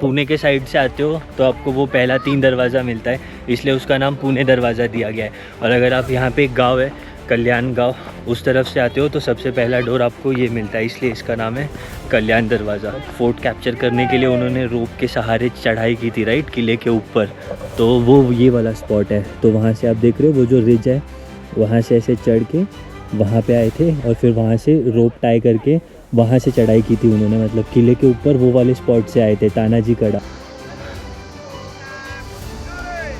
पुणे के साइड से आते हो तो आपको वो पहला 3 दरवाज़ा मिलता है, इसलिए उसका नाम पुणे दरवाज़ा दिया गया है। और अगर आप यहाँ पे एक गांव है कल्याण गांव, उस तरफ से आते हो तो सबसे पहला डोर आपको ये मिलता है, इसलिए इसका नाम है कल्याण दरवाज़ा। फोर्ट कैप्चर करने के लिए उन्होंने रोप के सहारे चढ़ाई की थी, राइट, किले के ऊपर। तो वो ये वाला स्पॉट है। तो वहाँ से आप देख रहे हो वो जो रिज है, वहाँ से ऐसे चढ़ के वहाँ पे आए थे और फिर वहाँ से रोप टाई करके वहाँ से चढ़ाई की थी उन्होंने, मतलब किले के ऊपर वो वाले स्पॉट से आए थे, तानाजी कड़ा।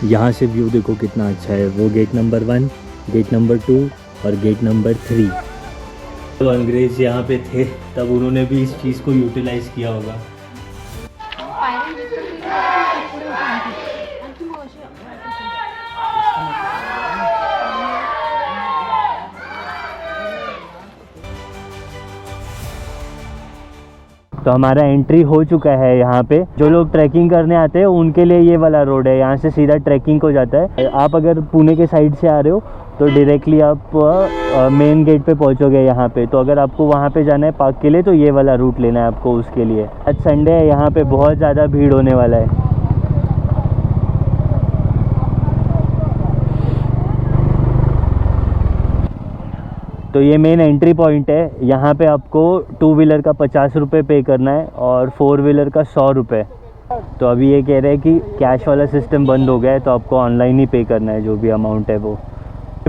यहाँ से व्यू देखो कितना अच्छा है। वो गेट नंबर 1, गेट नंबर 2 और गेट नंबर 3। तो अंग्रेज़ यहाँ पे थे तब उन्होंने भी इस चीज़ को यूटिलाइज़ किया होगा। तो हमारा एंट्री हो चुका है यहाँ पे। जो लोग ट्रैकिंग करने आते हैं उनके लिए ये वाला रोड है, यहाँ से सीधा ट्रैकिंग को जाता है। आप अगर पुणे के साइड से आ रहे हो तो डायरेक्टली आप मेन गेट पे पहुँचोगे यहाँ पे। तो अगर आपको वहाँ पे जाना है पार्क के लिए तो ये वाला रूट लेना है आपको उसके लिए। आज संडे है, यहाँ पे बहुत ज़्यादा भीड़ होने वाला है। तो ये मेन एंट्री पॉइंट है। यहाँ पे आपको 2 व्हीलर का 50 रुपये पे करना है और 4 व्हीलर का 100 रुपये। तो अभी ये कह रहे हैं कि कैश वाला सिस्टम बंद हो गया है, तो आपको ऑनलाइन ही पे करना है जो भी अमाउंट है वो।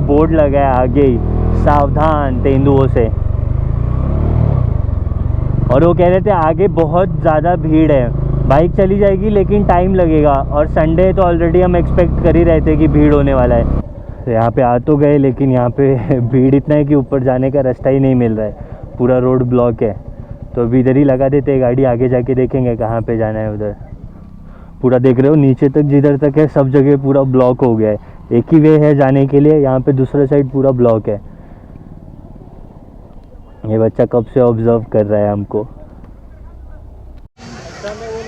बोर्ड लगा है आगे ही, सावधान तेंदुओं से। और वो कह रहे थे आगे बहुत ज़्यादा भीड़ है, बाइक चली जाएगी लेकिन टाइम लगेगा। और संडे तो ऑलरेडी हम एक्सपेक्ट कर ही रहे थे कि भीड़ होने वाला है। यहाँ पे आ तो गए लेकिन यहाँ पे भीड़ इतना है कि ऊपर जाने का रास्ता ही नहीं मिल रहा है, पूरा रोड ब्लॉक है। तो अभी इधर ही लगा देते हैं गाड़ी, आगे जाके देखेंगे कहाँ पे जाना है। उधर पूरा देख रहे हो नीचे तक जिधर तक है सब जगह पूरा ब्लॉक हो गया है। एक ही वे है जाने के लिए, यहाँ पे दूसरा साइड पूरा ब्लॉक है। ये बच्चा कब से ऑब्जर्व कर रहा है हमको।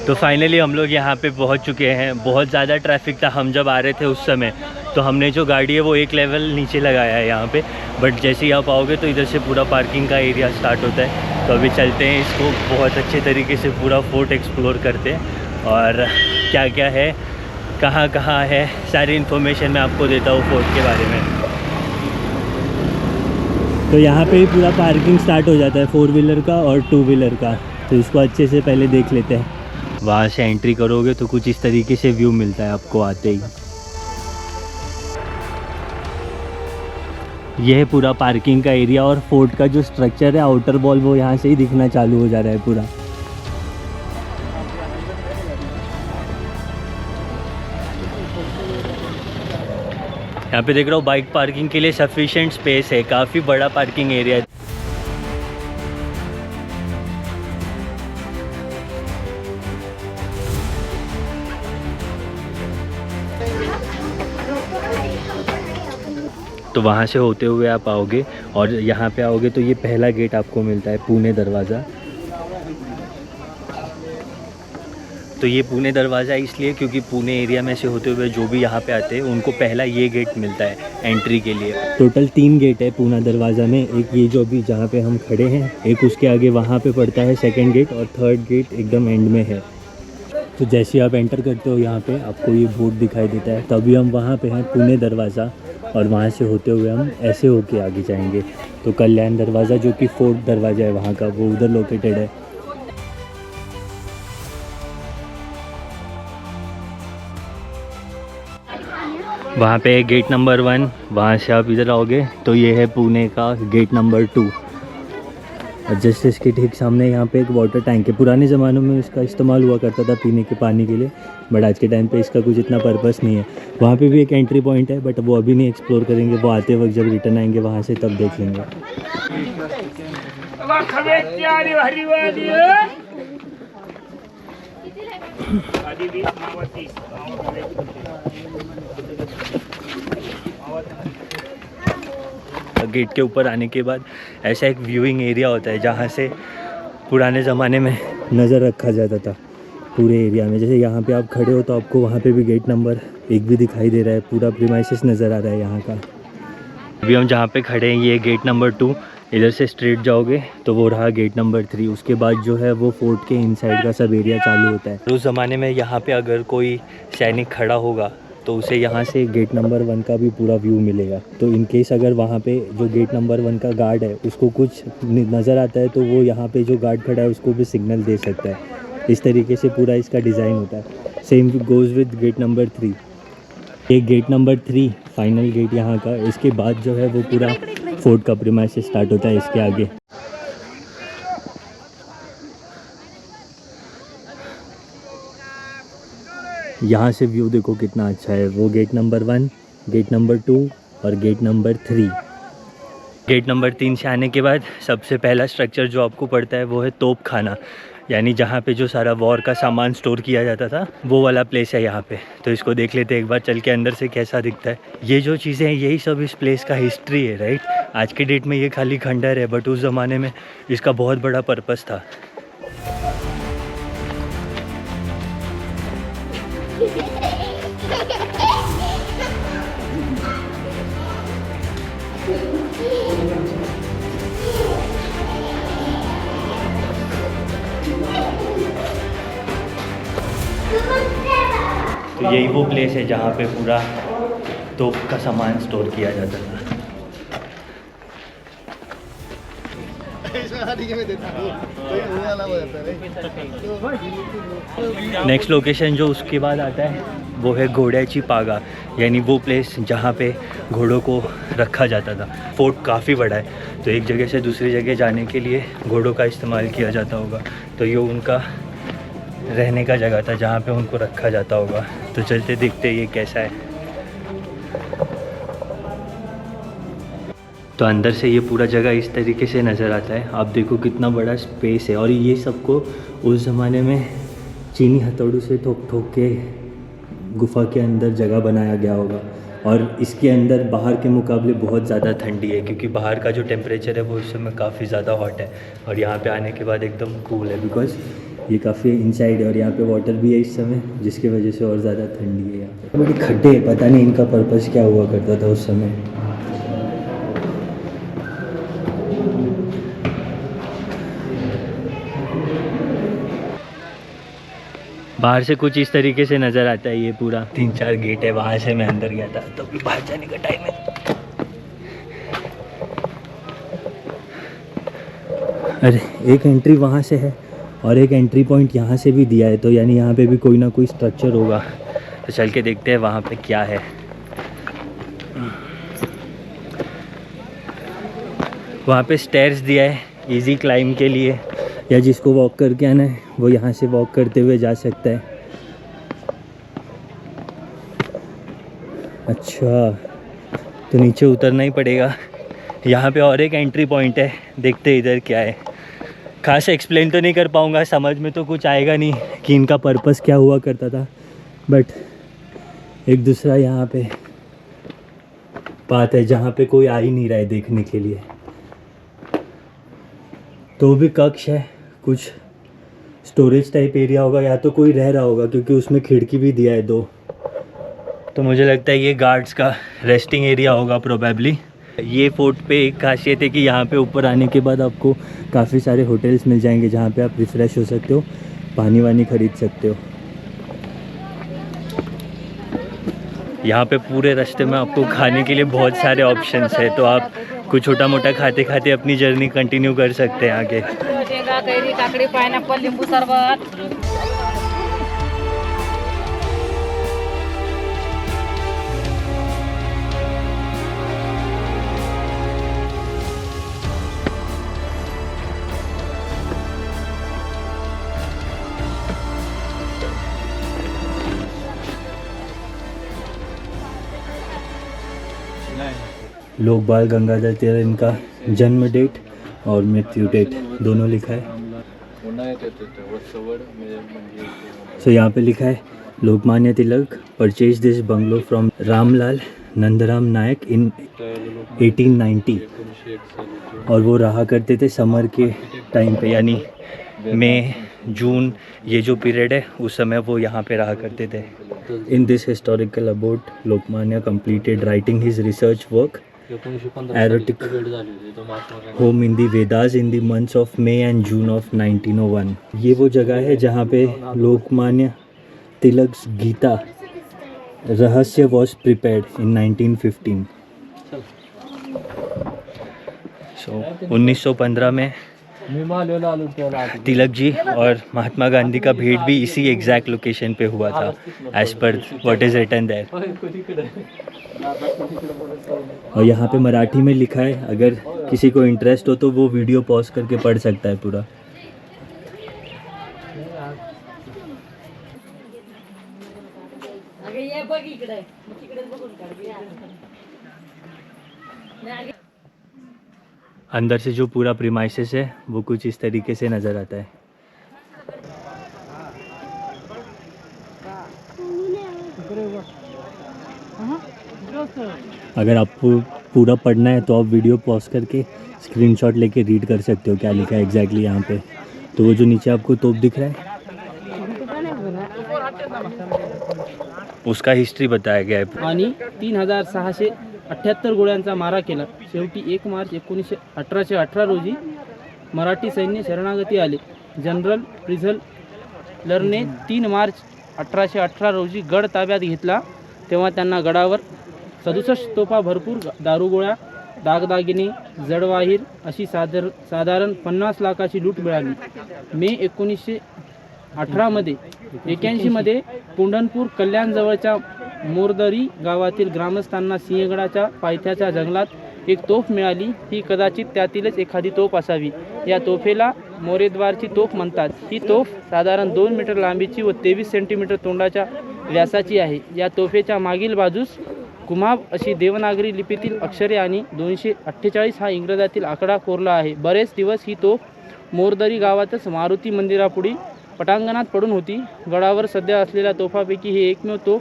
तो फाइनली हम लोग यहाँ पे पहुँच चुके हैं। बहुत ज़्यादा ट्रैफिक था हम जब आ रहे थे उस समय, तो हमने जो गाड़ी है वो एक लेवल नीचे लगाया है यहाँ पे। बट जैसे ही आप आओगे तो इधर से पूरा पार्किंग का एरिया स्टार्ट होता है। तो अभी चलते हैं, इसको बहुत अच्छे तरीके से पूरा फोर्ट एक्सप्लोर करते हैं और क्या क्या है, कहाँ कहाँ है, सारी इन्फॉर्मेशन मैं आपको देता हूँ फोर्ट के बारे में। तो यहाँ पे ही पूरा पार्किंग स्टार्ट हो जाता है 4 व्हीलर का और 2 व्हीलर का। तो इसको अच्छे से पहले देख लेते हैं। वहाँ से एंट्री करोगे तो कुछ इस तरीके से व्यू मिलता है आपको आते ही। यह है पूरा पार्किंग का एरिया और फोर्ट का जो स्ट्रक्चर है आउटर वॉल वो यहाँ से ही दिखना चालू हो जा रहा है पूरा। यहाँ पे देख रहा हूँ बाइक पार्किंग के लिए सफिशिएंट स्पेस है, काफ़ी बड़ा पार्किंग एरिया है। तो वहाँ से होते हुए आप आओगे और यहाँ पे आओगे तो ये पहला गेट आपको मिलता है, पुणे दरवाज़ा। तो ये पुणे दरवाज़ा इसलिए क्योंकि पुणे एरिया में से होते हुए जो भी यहाँ पे आते हैं उनको पहला ये गेट मिलता है एंट्री के लिए। टोटल 3 गेट है पुणे दरवाज़ा में। एक ये जो अभी जहाँ पे हम खड़े हैं, एक उसके आगे वहाँ पे पड़ता है सेकंड गेट, और थर्ड गेट एकदम एंड में है। तो जैसे आप एंटर करते हो यहाँ पे आपको ये बोर्ड दिखाई देता है। तभी हम वहाँ पे हैं पुणे दरवाज़ा, और वहाँ से होते हुए हम ऐसे होके आगे जाएंगे। तो कल्याण दरवाज़ा जो कि फोर्ट दरवाज़ा है वहाँ का, वो उधर लोकेटेड है। वहाँ पे गेट नंबर 1, वहाँ से आप इधर आओगे तो ये है पुणे का गेट नंबर 2। और जस्ट इसके ठीक सामने यहाँ पे एक वाटर टैंक है। पुराने ज़मानों में इसका इस्तेमाल हुआ करता था पीने के पानी के लिए, बट आज के टाइम पे इसका कुछ इतना पर्पस नहीं है। वहाँ पे भी एक एंट्री पॉइंट है, बट वो अभी नहीं एक्सप्लोर करेंगे, वो आते वक्त जब रिटर्न आएंगे वहाँ से तब देख लेंगे। गेट के ऊपर आने के बाद ऐसा एक व्यूइंग एरिया होता है जहाँ से पुराने ज़माने में नज़र रखा जाता था पूरे एरिया में। जैसे यहाँ पे आप खड़े हो तो आपको वहाँ पे भी गेट नंबर 1 भी दिखाई दे रहा है, पूरा प्रीमाइसेस नज़र आ रहा है यहाँ का। अभी हम जहाँ पे खड़े हैं ये गेट नंबर 2, इधर से स्ट्रेट जाओगे तो वो रहा गेट नंबर 3। उसके बाद जो है वो फोर्ट के इनसाइड का सब एरिया चालू होता है। उस ज़माने में यहाँ पे अगर कोई सैनिक खड़ा होगा तो उसे यहाँ से गेट नंबर 1 का भी पूरा व्यू मिलेगा। तो इन केस अगर वहाँ पे जो गेट नंबर 1 का गार्ड है उसको कुछ नज़र आता है तो वो यहाँ पे जो गार्ड खड़ा है उसको भी सिग्नल दे सकता है। इस तरीके से पूरा इसका डिज़ाइन होता है। Same goes with gate number 3। ये गेट नंबर 3 फाइनल गेट यहाँ का। इसके बाद जो है वो पूरा फोर्ट का प्रीमाइसेस स्टार्ट होता है इसके आगे। यहाँ से व्यू देखो कितना अच्छा है। वो गेट नंबर 1, गेट नंबर 2 और गेट नंबर 3। गेट नंबर 3 से आने के बाद सबसे पहला स्ट्रक्चर जो आपको पड़ता है वो है तोप खाना, यानी जहाँ पे जो सारा वॉर का सामान स्टोर किया जाता था वो वाला प्लेस है यहाँ पे। तो इसको देख लेते हैं एक बार चल के अंदर से कैसा दिखता है। ये जो चीज़ें हैं यही सब इस प्लेस का हिस्ट्री है, राइट। आज के डेट में ये खाली खंडर है, बट उस ज़माने में इसका बहुत बड़ा पर्पस था। तो यही वो प्लेस है जहाँ पे पूरा तोप का सामान स्टोर किया जाता था। नेक्स्ट लोकेशन जो उसके बाद आता है वो है घोड्याची पागा, यानी वो प्लेस जहाँ पे घोड़ों को रखा जाता था। फोर्ट काफ़ी बड़ा है तो एक जगह से दूसरी जगह जाने के लिए घोड़ों का इस्तेमाल किया जाता होगा। तो ये उनका रहने का जगह था जहाँ पे उनको रखा जाता होगा। तो चलते देखते ये कैसा है। तो अंदर से ये पूरा जगह इस तरीके से नज़र आता है। आप देखो कितना बड़ा स्पेस है। और ये सबको उस ज़माने में चीनी हथौड़ों से ठोक ठोक के गुफा के अंदर जगह बनाया गया होगा। और इसके अंदर बाहर के मुकाबले बहुत ज़्यादा ठंडी है, क्योंकि बाहर का जो टेम्परेचर है वो इस समय काफ़ी ज़्यादा हॉट है और यहाँ पे आने के बाद एकदम कूल है, बिकॉज़ ये काफ़ी इनसाइड है और यहाँ पे वाटर भी है इस समय, जिसकी वजह से और ज़्यादा ठंडी है। यहाँ पे बड़ी खड्डे, पता नहीं इनका पर्पस क्या हुआ करता था उस समय। बाहर से कुछ इस तरीके से नज़र आता है। ये पूरा 3-4 गेट है। वहाँ से मैं अंदर गया था, तो अभी बाहर जाने का टाइम है। अरे एक एंट्री वहाँ से है और एक एंट्री पॉइंट यहाँ से भी दिया है, तो यानी यहाँ पे भी कोई ना कोई स्ट्रक्चर होगा। तो चल के देखते हैं वहाँ पे क्या है। वहाँ पे स्टेयर्स दिया है इजी क्लाइंब के लिए, या जिसको वॉक करके आना है वो यहाँ से वॉक करते हुए जा सकता है। अच्छा, तो नीचे उतरना ही पड़ेगा। यहाँ पे और एक एंट्री पॉइंट है, देखते हैं इधर क्या है। खास एक्सप्लेन तो नहीं कर पाऊँगा, समझ में तो कुछ आएगा नहीं कि इनका पर्पस क्या हुआ करता था, बट एक दूसरा यहाँ पे बात है जहाँ पे कोई आ ही नहीं रहा है देखने के लिए। तो भी कक्ष है, कुछ स्टोरेज टाइप एरिया होगा, या तो कोई रह रहा होगा क्योंकि उसमें खिड़की भी दिया है 2। तो मुझे लगता है ये गार्ड्स का रेस्टिंग एरिया होगा प्रोबेबली। ये फोर्ट पे एक खासियत है कि यहाँ पे ऊपर आने के बाद आपको काफ़ी सारे होटल्स मिल जाएंगे जहाँ पे आप रिफ़्रेश हो सकते हो, पानी वानी खरीद सकते हो। यहाँ पे पूरे रास्ते में आपको खाने के लिए बहुत सारे ऑप्शंस है, तो आप कुछ छोटा मोटा खाते खाते अपनी जर्नी कंटिन्यू कर सकते हैं आगे। काकड़ी, पाइनएप्पल, नींबू शरबत। लोक बाल गंगाधर तिलक इनका जन्म डेट और मृत्यु डेट दोनों लिखा है। सो यहाँ पे लिखा है Lokmanya Tilak purchase this bungalow from Ramlal Nandram Nayak in 1890। और वो रहा करते थे समर के टाइम पे, यानी मई जून ये जो पीरियड है उस समय वो यहाँ पे रहा करते थे। In this historical about Lokmanya completed writing his research work arctic home in the Vedas in the months of May and June of 1901। ये वो जगह है जहाँ पे लोकमान्य तिलक गीता रहस्य वॉज प्रिपेयर्ड इन 1915। सो 1915 में तिलक जी और महात्मा गांधी का भेंट भी इसी एग्जैक्ट लोकेशन पे हुआ था, as per what is written there. और यहाँ पे मराठी में लिखा है, अगर किसी को इंटरेस्ट हो तो वो वीडियो पॉज करके पढ़ सकता है पूरा। अंदर से जो पूरा प्रीमाइसेस है वो कुछ इस तरीके से नज़र आता है। अगर आपको पूरा पढ़ना है तो आप वीडियो पॉज करके स्क्रीनशॉट लेके रीड कर सकते हो क्या लिखा है एग्जैक्टली यहाँ पे। तो वो जो नीचे आपको तोप दिख रहा है उसका हिस्ट्री बताया गया है। आणि 3678 गोळ्यांचा मारा केला। शेवटी 1 मार्च 1818 रोजी मराठी सैन्य शरणागती आले। जनरल प्रिझलरने 3 मार्च 1818 रोजी गड ताब्यात घेतला। तेव्हा त्यांना गडावर 67 तोफा, भरपूर दारुगोळ्या, दागदागिने, जडवाहीर अशी साधारण 50 लाखाची लूट मिळाली। मे 1918 मध्ये पुंडनपूर कल्याणजवळच्या मोरदरी गावातील ग्रामस्थांना सिंहगडाच्या पायथ्याच्या जंगलात एक तोफ मिळाली। ही कदाचित त्यातीलच एखादी तोफ असावी। या तोफेला मोरेद्वारची तोफ म्हणतात। ही तोफ साधारण 2 मीटर लांबीची व 23 सेंटीमीटर तोंडाच्या व्यासाची आहे। या तोफेच्या मागील बाजूस कुमाब अशी देवनागरी लिपीतील अक्षरे आणि 248 हा इंग्रजातील आकडा कोरला आहे। बरेच दिवस ही तोफ मोरदरी गावातच मारुती मंदिरापुढे पटांगणात पडून होती। गडावर सध्या असलेल्या तोफापैकी ही एकमेव तोफ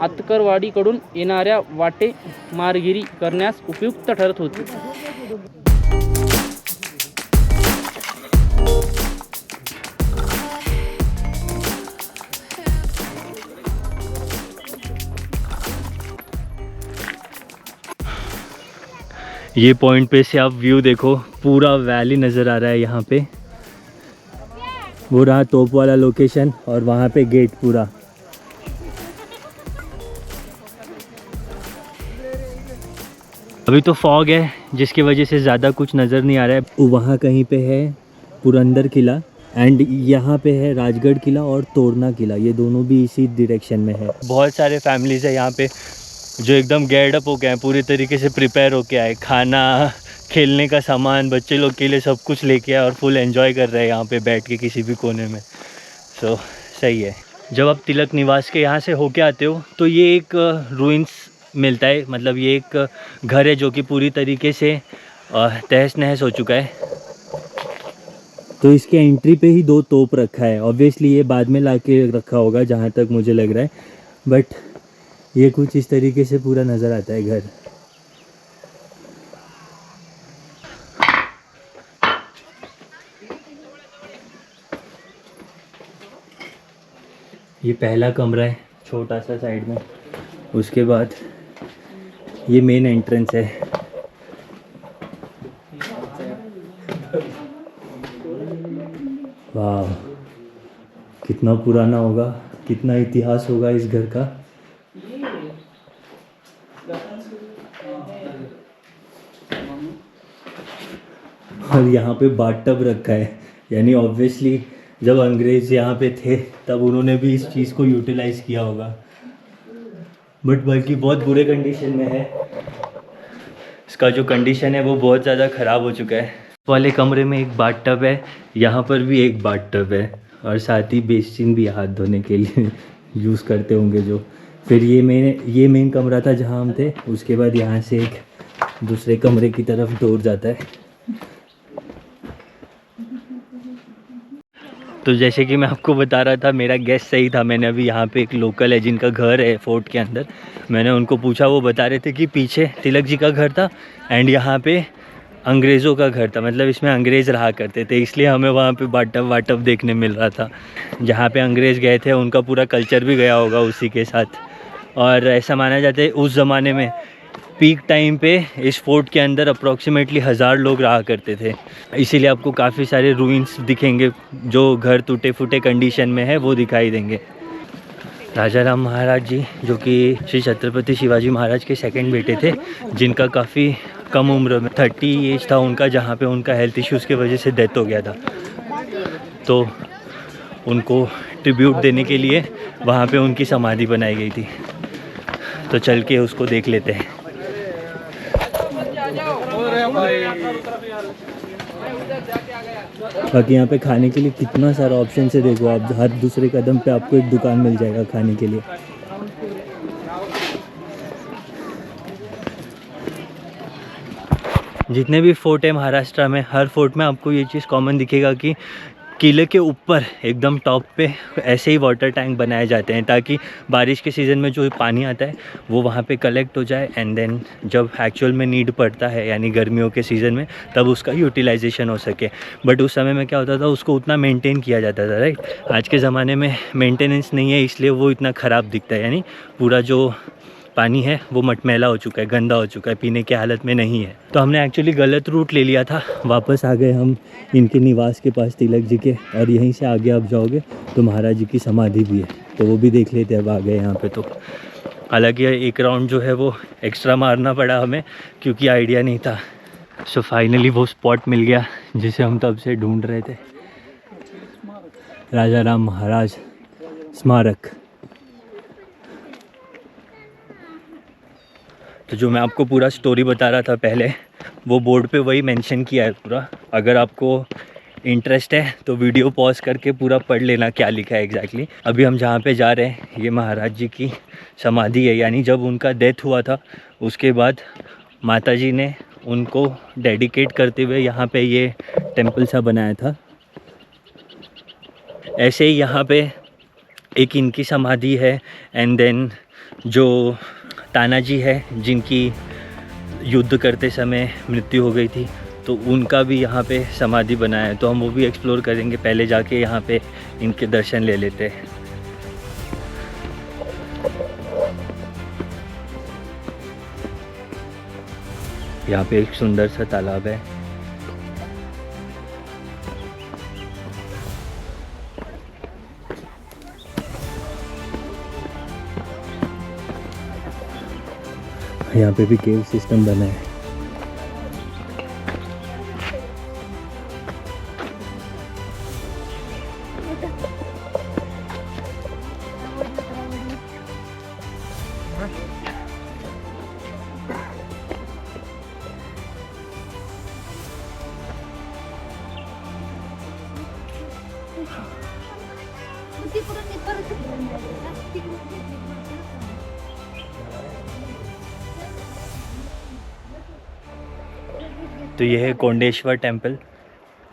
आतकरवाडीकडून येणाऱ्या वाटे मारगिरी करण्यास उपयुक्त ठरत होती। ये पॉइंट पे से आप व्यू देखो, पूरा वैली नज़र आ रहा है यहाँ पे। वो रहा तोप वाला लोकेशन और वहाँ पे गेट पूरा। अभी तो फॉग है जिसकी वजह से ज़्यादा कुछ नज़र नहीं आ रहा है। वहाँ कहीं पे है पुरंदर किला एंड यहाँ पे है राजगढ़ किला और तोरना किला, ये दोनों भी इसी डायरेक्शन में है। बहुत सारे फैमिलीज़ है यहाँ पे जो एकदम गेयर्ड अप हो गए हैं, पूरी तरीके से प्रिपेयर होके आए, खाना खेलने का सामान बच्चे लोग के लिए सब कुछ लेके आए और फुल एंजॉय कर रहे हैं यहाँ पे बैठ के किसी भी कोने में। सो सही है। जब आप तिलक निवास के यहाँ से होके आते हो तो ये एक रूइंस मिलता है, मतलब ये एक घर है जो कि पूरी तरीके से तहस नहस हो चुका है। तो इसके एंट्री पे ही 2 तोप रखा है। ऑब्वियसली ये बाद में लाके रखा होगा जहाँ तक मुझे लग रहा है, बट ये कुछ इस तरीके से पूरा नज़र आता है घर। ये पहला कमरा है छोटा सा साइड में, उसके बाद ये मेन एंट्रेंस है। वाह, कितना पुराना होगा, कितना इतिहास होगा इस घर का। और यहाँ पे बाथटब रखा है, यानी ऑब्वियसली जब अंग्रेज़ यहाँ पे थे तब उन्होंने भी इस चीज़ को यूटिलाइज़ किया होगा, बट बल्कि बहुत बुरे कंडीशन में है। इसका जो कंडीशन है वो बहुत ज़्यादा ख़राब हो चुका है। वाले कमरे में एक बाथटब है, यहाँ पर भी एक बाथटब है और साथ ही बेसिन भी हाथ धोने के लिए यूज़ करते होंगे जो। फिर ये मेन कमरा था जहाँ हम थे, उसके बाद यहाँ से एक दूसरे कमरे की तरफ डोर जाता है। तो जैसे कि मैं आपको बता रहा था, मेरा गेस सही था। मैंने अभी यहाँ पे एक लोकल है जिनका घर है फोर्ट के अंदर, मैंने उनको पूछा, वो बता रहे थे कि पीछे तिलक जी का घर था एंड यहाँ पे अंग्रेज़ों का घर था, मतलब इसमें अंग्रेज़ रहा करते थे, इसलिए हमें वहाँ पे बाथटब वाटब देखने मिल रहा था। जहाँ पे अंग्रेज़ गए थे उनका पूरा कल्चर भी गया होगा उसी के साथ। और ऐसा माना जाता है उस ज़माने में पीक टाइम पे इस फोर्ट के अंदर अप्रॉक्सीमेटली 1000 लोग रहा करते थे। इसीलिए आपको काफ़ी सारे रूइंस दिखेंगे, जो घर टूटे फूटे कंडीशन में है वो दिखाई देंगे। राजा राम महाराज जी जो कि श्री छत्रपति शिवाजी महाराज के सेकंड बेटे थे, जिनका काफ़ी कम उम्र में 30 एज था उनका, जहाँ पे उनका हेल्थ इश्यूज़ की वजह से डेथ हो गया था। तो उनको ट्रिब्यूट देने के लिए वहाँ पे उनकी समाधि बनाई गई थी। तो चल के उसको देख लेते हैं। बाकी यहाँ पे खाने के लिए कितना सारा ऑप्शन है, देखो आप हर दूसरे कदम पे आपको एक दुकान मिल जाएगा खाने के लिए। जितने भी फोर्ट है महाराष्ट्र में, हर फोर्ट में आपको ये चीज़ कॉमन दिखेगा कि किले के ऊपर एकदम टॉप पे ऐसे ही वाटर टैंक बनाए जाते हैं, ताकि बारिश के सीज़न में जो पानी आता है वो वहाँ पे कलेक्ट हो जाए, एंड देन जब एक्चुअल में नीड पड़ता है यानी गर्मियों के सीज़न में, तब उसका यूटिलाइजेशन हो सके। बट उस समय में क्या होता था, उसको उतना मेंटेन किया जाता था, राइट। आज के ज़माने में मेंटेनेंस नहीं है, इसलिए वो इतना ख़राब दिखता है, यानी पूरा जो पानी है वो मटमैला हो चुका है, गंदा हो चुका है, पीने की हालत में नहीं है। तो हमने एक्चुअली गलत रूट ले लिया था, वापस आ गए हम इनके निवास के पास, तिलक जी के, और यहीं से आगे आप जाओगे तो महाराज जी की समाधि भी है, तो वो भी देख लेते हैं। अब आ गए यहाँ पे। तो हालांकि एक राउंड जो है वो एक्स्ट्रा मारना पड़ा हमें, क्योंकि आइडिया नहीं था। सो फाइनली वो स्पॉट मिल गया जिसे हम तब से ढूंढ रहे थे, राजा राम महाराज स्मारक। तो जो मैं आपको पूरा स्टोरी बता रहा था पहले, वो बोर्ड पे वही मेंशन किया है पूरा। अगर आपको इंटरेस्ट है तो वीडियो पॉज करके पूरा पढ़ लेना क्या लिखा है एग्जैक्टली। अभी हम जहाँ पे जा रहे हैं ये महाराज जी की समाधि है, यानी जब उनका डेथ हुआ था उसके बाद माता जी ने उनको डेडिकेट करते हुए यहाँ पे ये टेम्पल सा बनाया था। ऐसे ही यहाँ पे एक इनकी समाधि है, एंड देन जो तानाजी है जिनकी युद्ध करते समय मृत्यु हो गई थी, तो उनका भी यहाँ पे समाधि बनाया है। तो हम वो भी एक्सप्लोर करेंगे, पहले जाके यहाँ पे इनके दर्शन ले लेते हैं। यहाँ पे एक सुंदर सा तालाब है। यहाँ पे भी केव सिस्टम बना है। तो ये है कोंडेश्वर टेम्पल।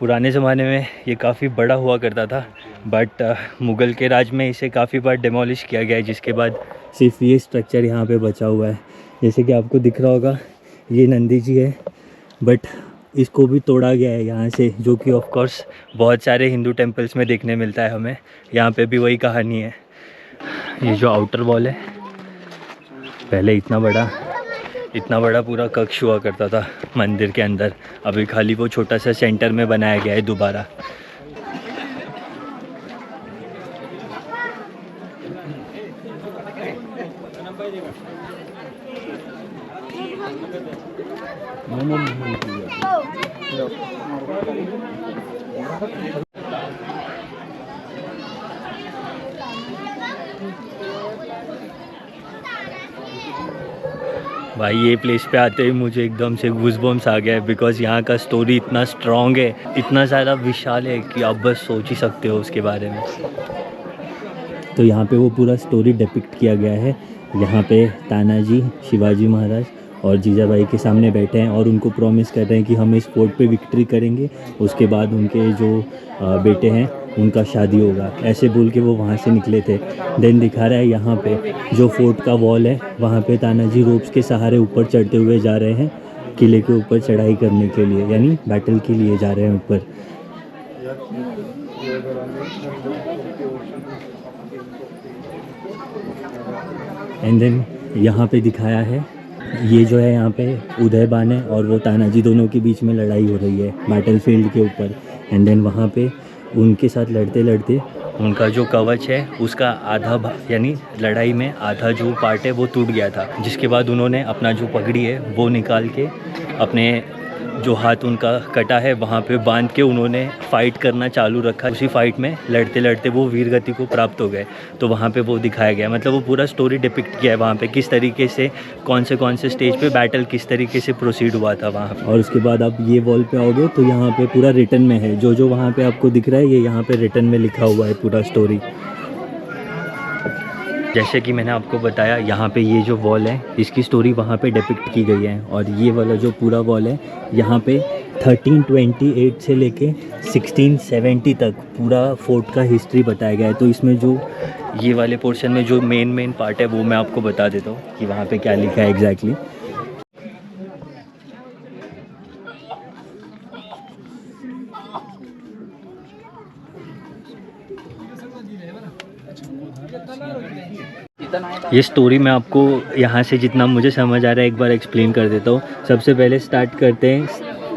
पुराने ज़माने में ये काफ़ी बड़ा हुआ करता था, बट मुग़ल के राज में इसे काफ़ी बार डिमोलिश किया गया है, जिसके बाद सिर्फ ये स्ट्रक्चर यहाँ पे बचा हुआ है। जैसे कि आपको दिख रहा होगा ये नंदी जी है, बट इसको भी तोड़ा गया है यहाँ से, जो कि ऑफ कोर्स बहुत सारे हिंदू टेम्पल्स में देखने मिलता है हमें। यहाँ पे भी वही कहानी है। ये जो आउटर वॉल है, पहले इतना बड़ा पूरा कक्ष हुआ करता था मंदिर के अंदर, अभी खाली वो छोटा सा सेंटर में बनाया गया है दोबारा। भाई ये प्लेस पे आते ही मुझे एकदम से गूज़बम्स आ गया है, बिकॉज़ यहाँ का स्टोरी इतना स्ट्रॉन्ग है, इतना ज़्यादा विशाल है कि आप बस सोच ही सकते हो उसके बारे में। तो यहाँ पे वो पूरा स्टोरी डिपिक्ट किया गया है। यहाँ पे तानाजी शिवाजी महाराज और जीजाबाई के सामने बैठे हैं और उनको प्रॉमिस कर रहे हैं कि हम इस फोर्ट पे विक्ट्री करेंगे, उसके बाद उनके जो बेटे हैं उनका शादी होगा, ऐसे बोल के वो वहाँ से निकले थे। देन दिखा रहा है यहाँ पे जो फोर्ट का वॉल है, वहाँ पे तानाजी रोप्स के सहारे ऊपर चढ़ते हुए जा रहे हैं किले के ऊपर चढ़ाई करने के लिए, यानी बैटल के लिए जा रहे हैं ऊपर। एंड देन यहाँ पे दिखाया है ये जो है यहाँ पे उदयबान है और वो तानाजी दोनों के बीच में लड़ाई हो रही है बैटलफील्ड के ऊपर। एंड देन वहाँ पे उनके साथ लड़ते लड़ते उनका जो कवच है उसका आधा यानी लड़ाई में आधा जो पार्ट है वो टूट गया था, जिसके बाद उन्होंने अपना जो पगड़ी है वो निकाल के अपने जो हाथ उनका कटा है वहाँ पे बांध के उन्होंने फ़ाइट करना चालू रखा। उसी फाइट में लड़ते लड़ते वो वीर गति को प्राप्त हो गए। तो वहाँ पे वो दिखाया गया, मतलब वो पूरा स्टोरी डिपिक्ट किया है वहाँ पे, किस तरीके से कौन से स्टेज पे बैटल किस तरीके से प्रोसीड हुआ था वहाँ पे। और उसके बाद आप ये वॉल पे आओगे तो यहाँ पे पूरा रिटन में है, जो वहाँ पे आपको दिख रहा है ये यहाँ पे रिटन में लिखा हुआ है पूरा स्टोरी। जैसे कि मैंने आपको बताया यहाँ पे ये जो वॉल है इसकी स्टोरी वहाँ पे डिपिक्ट की गई है। और ये वाला जो पूरा वॉल है यहाँ पे 1328 से लेके 1670 तक पूरा फोर्ट का हिस्ट्री बताया गया है। तो इसमें जो ये वाले पोर्शन में जो मेन पार्ट है वो मैं आपको बता देता हूँ कि वहाँ पे क्या लिखा है एग्जैक्टली। ये स्टोरी मैं आपको यहाँ से जितना मुझे समझ आ रहा है एक बार एक्सप्लेन कर देता हूँ। सबसे पहले स्टार्ट करते हैं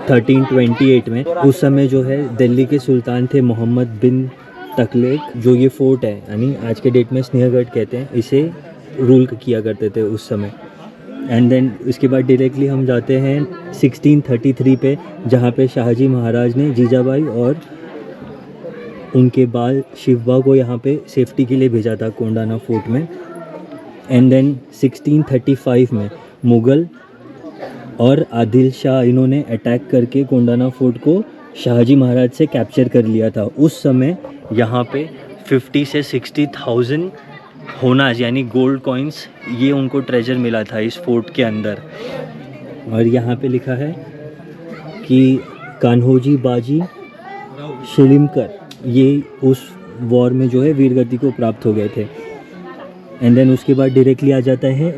1328 में। उस समय जो है दिल्ली के सुल्तान थे मोहम्मद बिन तगलक, जो ये फोर्ट है यानी आज के डेट में सिंहगढ़ कहते हैं, इसे रूल किया करते थे उस समय। एंड देन उसके बाद डायरेक्टली हम जाते हैं 1633 पे, जहाँ पे शाहजी महाराज ने जीजाबाई और उनके बाल शिवबा को यहाँ पे सेफ्टी के लिए भेजा था कोंडाना फोर्ट में। एंड देन 1635 में मुग़ल और आदिल शाह इन्होंने अटैक करके कोंडाना फोर्ट को शाहजी महाराज से कैप्चर कर लिया था। उस समय यहाँ पे 50 से 60,000 होनाज यानी गोल्ड कॉइन्स ये उनको ट्रेजर मिला था इस फोर्ट के अंदर। और यहाँ पे लिखा है कि कान्होजी बाजी शिलिमकर ये उस वॉर में जो है वीरगति को प्राप्त हो गए थे। एंड देन उसके बाद डायरेक्टली आ जाता है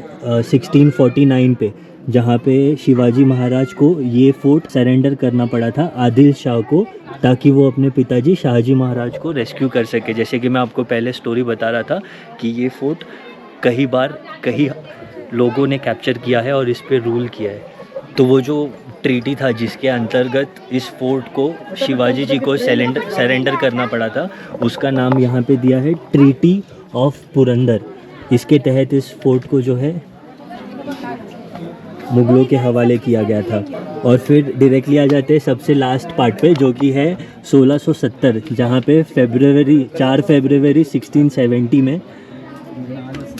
1649 पे, जहाँ पे शिवाजी महाराज को ये फोर्ट सरेंडर करना पड़ा था आदिल शाह को, ताकि वो अपने पिताजी शाहजी महाराज को रेस्क्यू कर सके। जैसे कि मैं आपको पहले स्टोरी बता रहा था कि ये फोर्ट कई लोगों ने कैप्चर किया है और इस पे रूल किया है। तो वो जो ट्रीटी था जिसके अंतर्गत इस फोर्ट को शिवाजी जी को सरेंडर करना पड़ा था, उसका नाम यहाँ पे दिया है ट्रीटी ऑफ पुरंदर। इसके तहत इस फोर्ट को जो है मुगलों के हवाले किया गया था। और फिर डायरेक्टली आ जाते हैं सबसे लास्ट पार्ट पे, जो कि है 1670, जहाँ पे 4 फरवरी 1670 में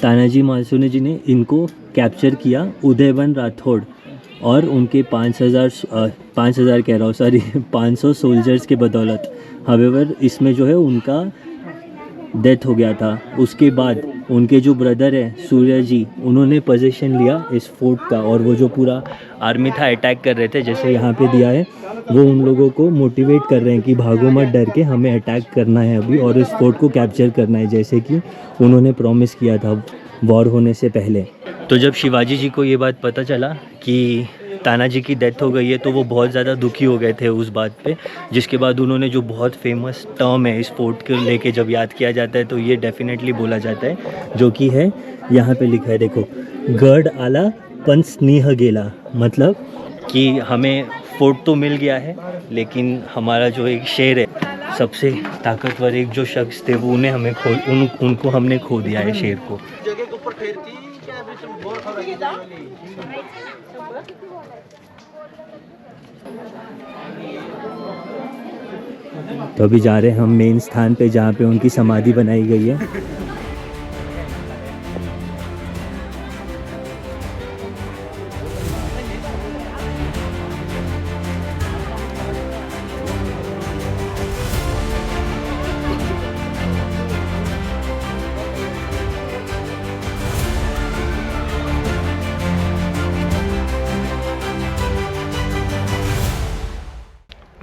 तानाजी मालसुने जी ने इनको कैप्चर किया, उदयबन राठौड़ और उनके 500 सोल्जर्स के बदौलत। हावेवर इसमें जो है उनका डेथ हो गया था। उसके बाद उनके जो ब्रदर है सूर्य जी, उन्होंने पोजीशन लिया इस फोर्ट का, और वो जो पूरा आर्मी था अटैक कर रहे थे, जैसे यहाँ पे दिया है, वो उन लोगों को मोटिवेट कर रहे हैं कि भागो मत, डर के, हमें अटैक करना है अभी और इस फोर्ट को कैप्चर करना है, जैसे कि उन्होंने प्रॉमिस किया था वॉर होने से पहले। तो जब शिवाजी जी को ये बात पता चला कि तानाजी की डेथ हो गई है तो वो बहुत ज़्यादा दुखी हो गए थे उस बात पे, जिसके बाद उन्होंने जो बहुत फेमस टर्म है इस फोर्ट को लेके जब याद किया जाता है तो ये डेफिनेटली बोला जाता है, जो कि है यहाँ पे लिखा है, देखो, गढ़ आला पन स्नेह गेला, मतलब कि हमें फोर्ट तो मिल गया है लेकिन हमारा जो एक शेर है, सबसे ताकतवर एक जो शख्स थे वो उनको हमने खो दिया है, शेर को। तो अभी जा रहे हैं हम मेन स्थान पे जहाँ पे उनकी समाधि बनाई गई है।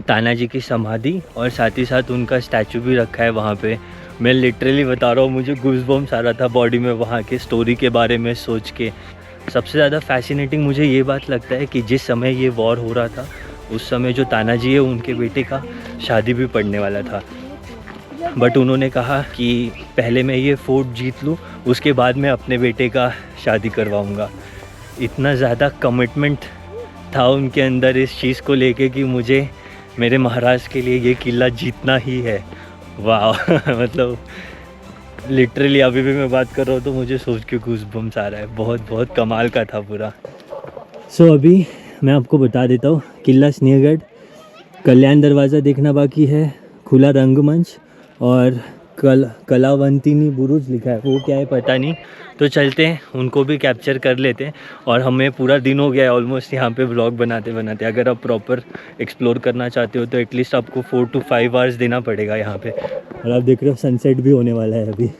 तानाजी की समाधि और साथ ही साथ उनका स्टैचू भी रखा है वहाँ पे। मैं लिटरली बता रहा हूँ, मुझे गूज़बम्स आ रहा था बॉडी में वहाँ के स्टोरी के बारे में सोच के। सबसे ज़्यादा फैसिनेटिंग मुझे ये बात लगता है कि जिस समय ये वॉर हो रहा था उस समय जो तानाजी है उनके बेटे का शादी भी पड़ने वाला था, बट उन्होंने कहा कि पहले मैं ये फोर्ट जीत लूँ, उसके बाद मैं अपने बेटे का शादी करवाऊँगा। इतना ज़्यादा कमिटमेंट था उनके अंदर इस चीज़ को लेके कि मुझे मेरे महाराज के लिए ये किला जीतना ही है। वाह मतलब लिटरली अभी भी मैं बात कर रहा हूँ तो मुझे सोच के गूज़बम्स आ रहा है। बहुत बहुत कमाल का था पूरा। सो अभी मैं आपको बता देता हूँ, किला सिंहगढ़, कल्याण दरवाज़ा देखना बाकी है, खुला रंगमंच और कलावंतिनी बुरुज लिखा है, वो क्या है पता नहीं। तो चलते हैं, उनको भी कैप्चर कर लेते हैं। और हमें पूरा दिन हो गया है ऑलमोस्ट यहाँ पे व्लॉग बनाते बनाते। अगर आप प्रॉपर एक्सप्लोर करना चाहते हो तो एटलीस्ट आपको 4 to 5 आवर्स देना पड़ेगा यहाँ पे। और आप देख रहे हो सनसेट भी होने वाला है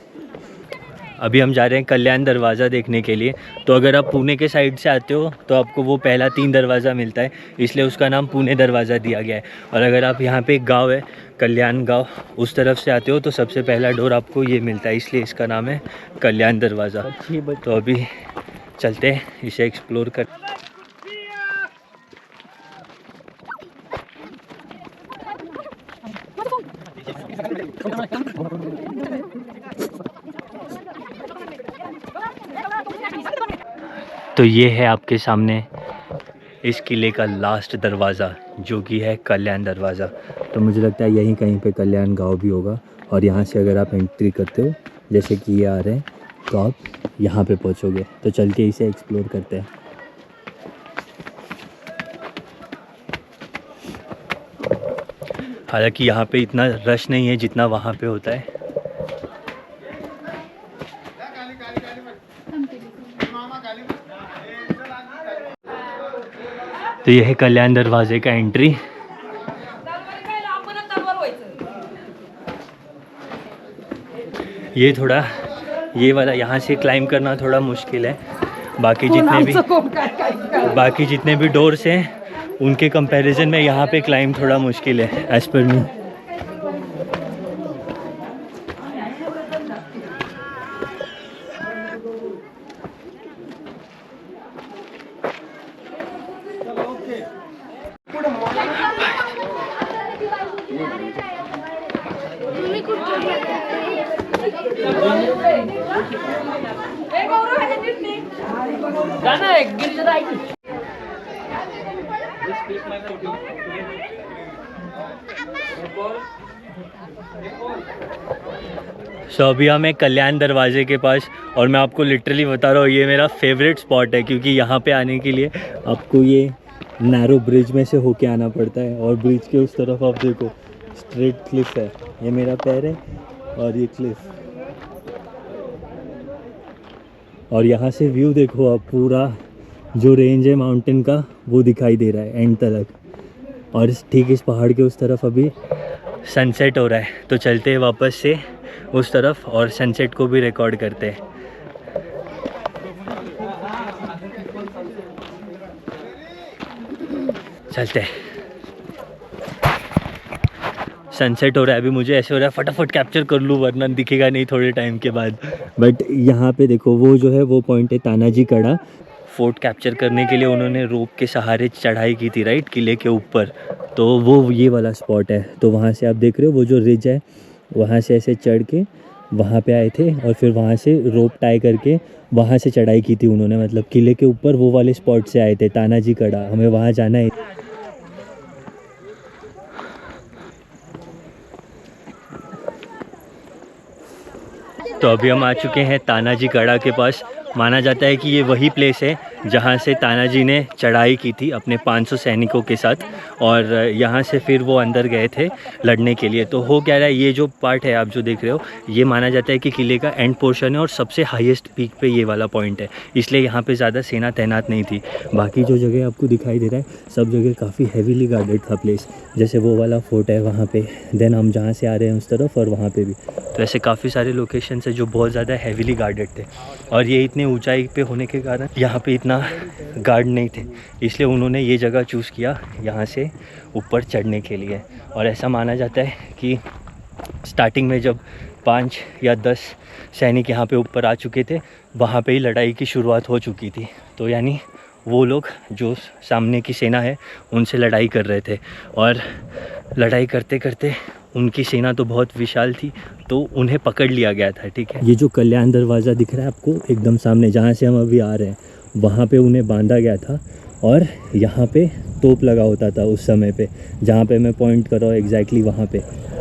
अभी हम जा रहे हैं कल्याण दरवाज़ा देखने के लिए। तो अगर आप पुणे के साइड से आते हो तो आपको वो पहला 3 दरवाज़ा मिलता है, इसलिए उसका नाम पुणे दरवाज़ा दिया गया है। और अगर आप यहाँ पे एक गांव है कल्याण गांव, उस तरफ से आते हो तो सबसे पहला डोर आपको ये मिलता है, इसलिए इसका नाम है कल्याण दरवाज़ा। तो अभी चलते हैं इसे एक्सप्लोर कर। तो ये है आपके सामने इस किले का लास्ट दरवाज़ा, जो कि है कल्याण दरवाज़ा। तो मुझे लगता है यहीं कहीं पे कल्याण गांव भी होगा। और यहाँ से अगर आप एंट्री करते हो, जैसे कि ये आ रहे हैं, तो आप यहाँ पे पहुँचोगे। तो चल के इसे एक्सप्लोर करते हैं। हालांकि यहाँ पे इतना रश नहीं है जितना वहाँ पे होता है। तो यह है कल्याण दरवाजे का एंट्री। ये थोड़ा ये वाला यहाँ से क्लाइंब करना थोड़ा मुश्किल है। बाकी जितने भी डोर्स हैं उनके कंपैरिजन में यहाँ पे क्लाइंब थोड़ा मुश्किल है एज पर मी। सो अभी हम एक कल्याण दरवाजे के पास, और मैं आपको लिटरली बता रहा हूँ ये मेरा फेवरेट स्पॉट है, क्योंकि यहाँ पे आने के लिए आपको ये नैरो ब्रिज में से होके आना पड़ता है। और ब्रिज के उस तरफ आप देखो स्ट्रेट क्लिफ है, ये मेरा पैर है और ये क्लिफ। और यहाँ से व्यू देखो आप, पूरा जो रेंज है माउंटेन का वो दिखाई दे रहा है एंड तक। और ठीक इस पहाड़ के उस तरफ अभी सनसेट हो रहा है। तो चलते हैं वापस से उस तरफ और सनसेट को भी रिकॉर्ड करते हैं। चलते हैं। सनसेट हो रहा है अभी, मुझे ऐसे हो रहा है फटाफट कैप्चर कर लूँ वरना दिखेगा नहीं थोड़े टाइम के बाद। बट यहाँ पे देखो वो जो है वो पॉइंट है तानाजी कड़ा। फोर्ट कैप्चर करने के लिए उन्होंने रोप के सहारे चढ़ाई की थी राइट, किले के ऊपर। तो वो ये वाला स्पॉट है। तो वहाँ से आप देख रहे हो वो जो रिज है, वहाँ से ऐसे चढ़ के वहाँ पे आए थे और फिर वहाँ से रोप टाई करके वहाँ से चढ़ाई की थी उन्होंने। मतलब किले के ऊपर वो वाले स्पॉट से आए थे, तानाजी कड़ा। हमें वहाँ जाना है। तो अभी हम आ चुके हैं तानाजी कड़ा के पास। माना जाता है कि ये वही प्लेस है जहाँ से तानाजी ने चढ़ाई की थी अपने 500 सैनिकों के साथ, और यहाँ से फिर वो अंदर गए थे लड़ने के लिए। तो हो क्या रहा है, ये जो पार्ट है आप जो देख रहे हो, ये माना जाता है कि किले का एंड पोर्शन है और सबसे हाईएस्ट पीक पे ये वाला पॉइंट है, इसलिए यहाँ पे ज़्यादा सेना तैनात नहीं थी। बाकी जो जगह आपको दिखाई दे रहा है सब जगह काफ़ी हैवीली गार्डेड था प्लेस। जैसे वो वाला फोर्ट है वहाँ पे, देन हम जहाँ से आ रहे हैं उस तरफ, और वहाँ पे भी। तो ऐसे काफ़ी सारे लोकेशंस है जो बहुत ज़्यादा हैवीली गार्डेड थे। और ये इतने ऊंचाई पे होने के कारण यहाँ पे इतना गार्ड नहीं थे, इसलिए उन्होंने ये जगह चूज़ किया यहाँ से ऊपर चढ़ने के लिए। और ऐसा माना जाता है कि स्टार्टिंग में जब 5 या 10 सैनिक यहाँ पे ऊपर आ चुके थे, वहाँ पे ही लड़ाई की शुरुआत हो चुकी थी। तो यानी वो लोग जो सामने की सेना है उनसे लड़ाई कर रहे थे, और लड़ाई करते करते उनकी सेना तो बहुत विशाल थी, तो उन्हें पकड़ लिया गया था। ठीक है, ये जो कल्याण दरवाज़ा दिख रहा है आपको एकदम सामने, जहाँ से हम अभी आ रहे हैं, वहाँ पे उन्हें बांधा गया था और यहाँ पे तोप लगा होता था उस समय पे, जहाँ पे मैं पॉइंट कर रहा हूँ एग्जैक्टली वहाँ पे।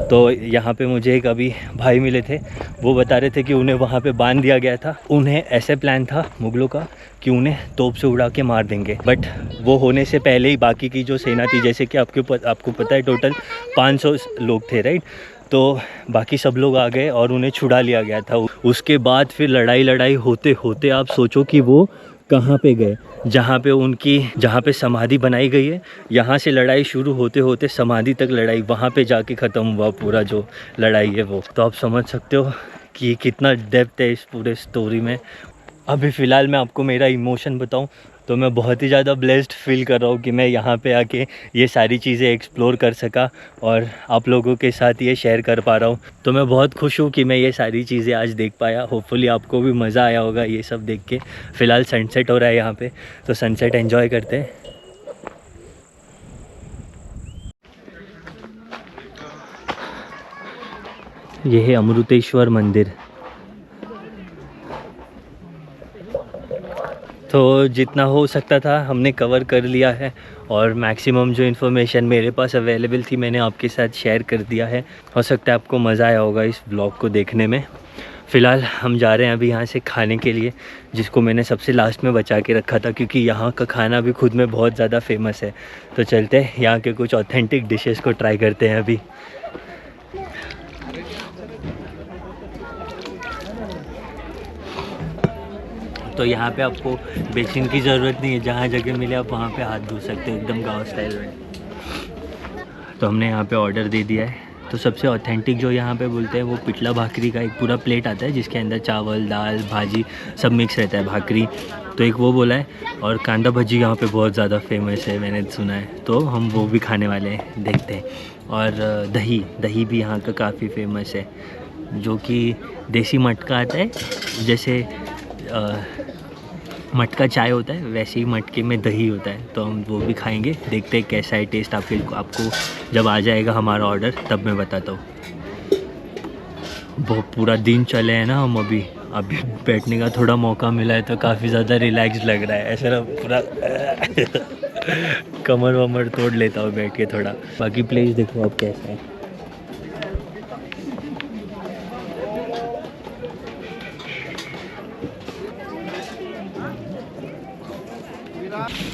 तो यहाँ पे मुझे एक अभी भाई मिले थे, वो बता रहे थे कि उन्हें वहाँ पे बांध दिया गया था। उन्हें ऐसे प्लान था मुगलों का कि उन्हें तोप से उड़ा के मार देंगे, बट वो होने से पहले ही बाकी की जो सेना थी, जैसे कि आपको पता है टोटल 500 लोग थे, राइट। तो बाकी सब लोग आ गए और उन्हें छुड़ा लिया गया था। उसके बाद फिर लड़ाई होते होते आप सोचो कि वो कहाँ पे गए, जहाँ पे समाधि बनाई गई है, यहाँ से लड़ाई शुरू होते होते समाधि तक लड़ाई, वहाँ पे जाके ख़त्म हुआ पूरा जो लड़ाई है वो। तो आप समझ सकते हो कि कितना डेप्थ है इस पूरे स्टोरी में। अभी फ़िलहाल मैं आपको मेरा इमोशन बताऊं तो मैं बहुत ही ज़्यादा ब्लेस्ड फील कर रहा हूँ कि मैं यहाँ पे आके ये सारी चीज़ें एक्सप्लोर कर सका और आप लोगों के साथ ये शेयर कर पा रहा हूँ। तो मैं बहुत खुश हूँ कि मैं ये सारी चीज़ें आज देख पाया। होपफुली आपको भी मज़ा आया होगा ये सब देख के। फ़िलहाल सनसेट हो रहा है यहाँ पे, तो सनसेट एंजॉय करते हैं। ये है अमृतेश्वर मंदिर। तो जितना हो सकता था हमने कवर कर लिया है और मैक्सिमम जो इन्फॉर्मेशन मेरे पास अवेलेबल थी मैंने आपके साथ शेयर कर दिया है। हो सकता है आपको मज़ा आया होगा इस ब्लॉग को देखने में। फ़िलहाल हम जा रहे हैं अभी यहाँ से खाने के लिए, जिसको मैंने सबसे लास्ट में बचा के रखा था क्योंकि यहाँ का खाना भी खुद में बहुत ज़्यादा फेमस है। तो चलते हैं यहाँ के कुछ ऑथेंटिक डिशेस को ट्राई करते हैं अभी। तो यहाँ पे आपको बेसिन की ज़रूरत नहीं है, जहाँ जगह मिले आप वहाँ पे हाथ धो सकते हो एकदम गांव स्टाइल में। तो हमने यहाँ पे ऑर्डर दे दिया है। तो सबसे ऑथेंटिक जो यहाँ पे बोलते हैं वो पिटला भाकरी का एक पूरा प्लेट आता है, जिसके अंदर चावल दाल भाजी सब मिक्स रहता है, भाकरी। तो एक वो बोला है, और कांदा भजी यहाँ पे बहुत ज़्यादा फेमस है मैंने सुना है, तो हम वो भी खाने वाले हैं, देखते हैं। और दही भी यहाँ का काफ़ी फेमस है, जो कि देसी मटका आता है, जैसे मटका चाय होता है वैसे ही मटके में दही होता है। तो हम वो भी खाएंगे, देखते हैं कैसा है टेस्ट। आपको जब आ जाएगा हमारा ऑर्डर तब मैं बताता हूँ। बहुत पूरा दिन चले हैं ना हम, अभी बैठने का थोड़ा मौका मिला है तो काफ़ी ज़्यादा रिलैक्स लग रहा है। ऐसा ना पूरा कमर वमर तोड़ लेता हूँ बैठ के थोड़ा। बाकी प्लेस देखो आप कैसा है।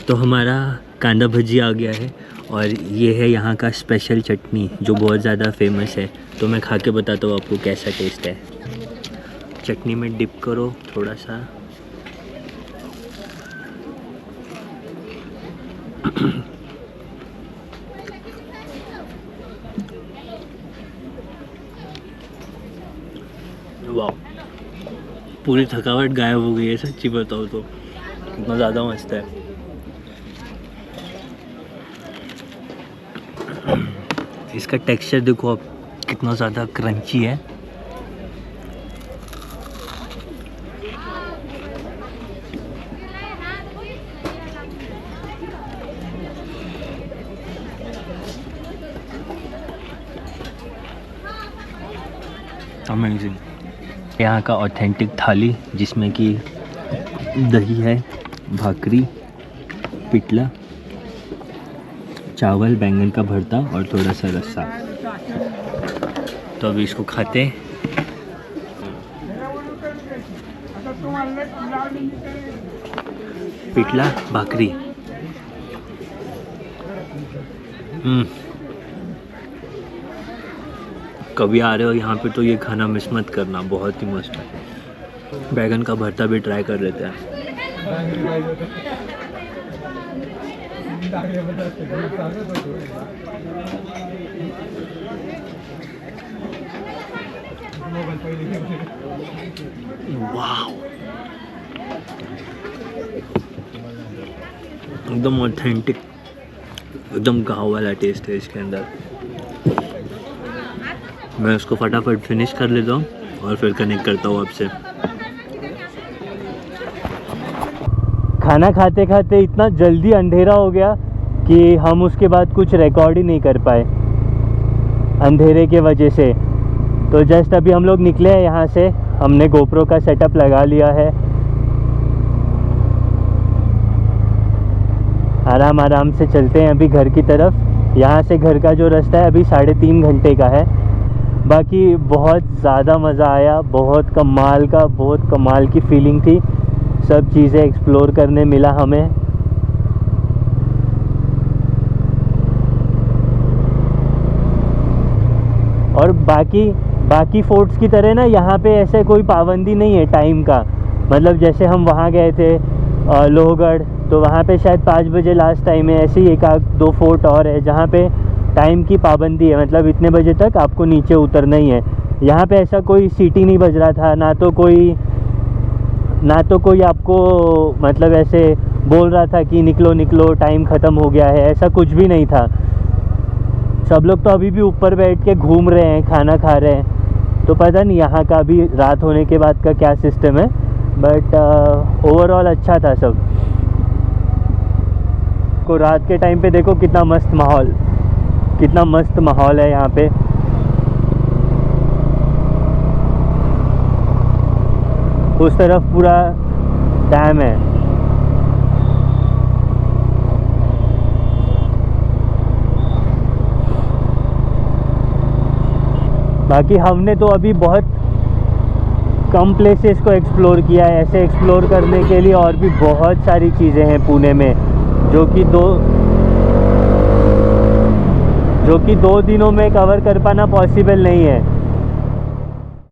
तो हमारा कांदा भजी आ गया है और ये है यहाँ का स्पेशल चटनी जो बहुत ज़्यादा फेमस है। तो मैं खा के बताता हूँ आपको कैसा टेस्ट है। चटनी में डिप करो थोड़ा सा। वाह, पूरी थकावट गायब हो गई है सच्ची बताओ तो, इतना ज़्यादा मस्त है। इसका टेक्सचर देखो आप कितना ज़्यादा क्रंची है। अमेजिंग। यहाँ का ऑथेंटिक थाली जिसमें कि दही है, भाकरी, पिटला, चावल, बैंगन का भरता और थोड़ा सा रस्सा। तो अभी इसको खाते हैं। पिटला भाकरी, कभी आ रहे हो यहाँ पे तो ये खाना मिस मत करना, बहुत ही मस्त है। बैंगन का भरता भी ट्राई कर लेते हैं। वाह, एकदम ऑथेंटिक, एकदम गाँव वाला टेस्ट है इसके अंदर। मैं उसको फटाफट फिनिश कर लेता हूँ और फिर कनेक्ट करता हूँ आपसे। खाना खाते खाते इतना जल्दी अंधेरा हो गया कि हम उसके बाद कुछ रिकॉर्ड ही नहीं कर पाए अंधेरे के वजह से। तो जस्ट अभी हम लोग निकले हैं यहाँ से, हमने गोप्रो का सेटअप लगा लिया है आराम आराम से चलते हैं अभी घर की तरफ। यहाँ से घर का जो रास्ता है अभी 3.5 घंटे का है। बाकी बहुत ज़्यादा मज़ा आया, बहुत कमाल की फीलिंग थी। सब चीज़ें एक्सप्लोर करने मिला हमें। और बाकी फोर्ट्स की तरह ना यहाँ पे ऐसे कोई पाबंदी नहीं है टाइम का। मतलब जैसे हम वहाँ गए थे लोहगढ़, तो वहाँ पे शायद 5 बजे लास्ट टाइम है। ऐसे ही 1-2 फोर्ट और है जहाँ पे टाइम की पाबंदी है, मतलब इतने बजे तक आपको नीचे उतरना ही है। यहाँ पे ऐसा कोई सीटी नहीं बज रहा था, ना तो कोई आपको मतलब ऐसे बोल रहा था कि निकलो टाइम ख़त्म हो गया है, ऐसा कुछ भी नहीं था। सब लोग तो अभी भी ऊपर बैठ के घूम रहे हैं, खाना खा रहे हैं। तो पता नहीं यहाँ का अभी रात होने के बाद का क्या सिस्टम है, बट ओवरऑल अच्छा था सब। को रात के टाइम पे देखो कितना मस्त माहौल है यहाँ पे। उस तरफ पूरा डैम है। बाकी हमने तो अभी बहुत कम प्लेसेस को एक्सप्लोर किया है। ऐसे एक्सप्लोर करने के लिए और भी बहुत सारी चीज़ें हैं पुणे में, जो कि दो दिनों में कवर कर पाना पॉसिबल नहीं है।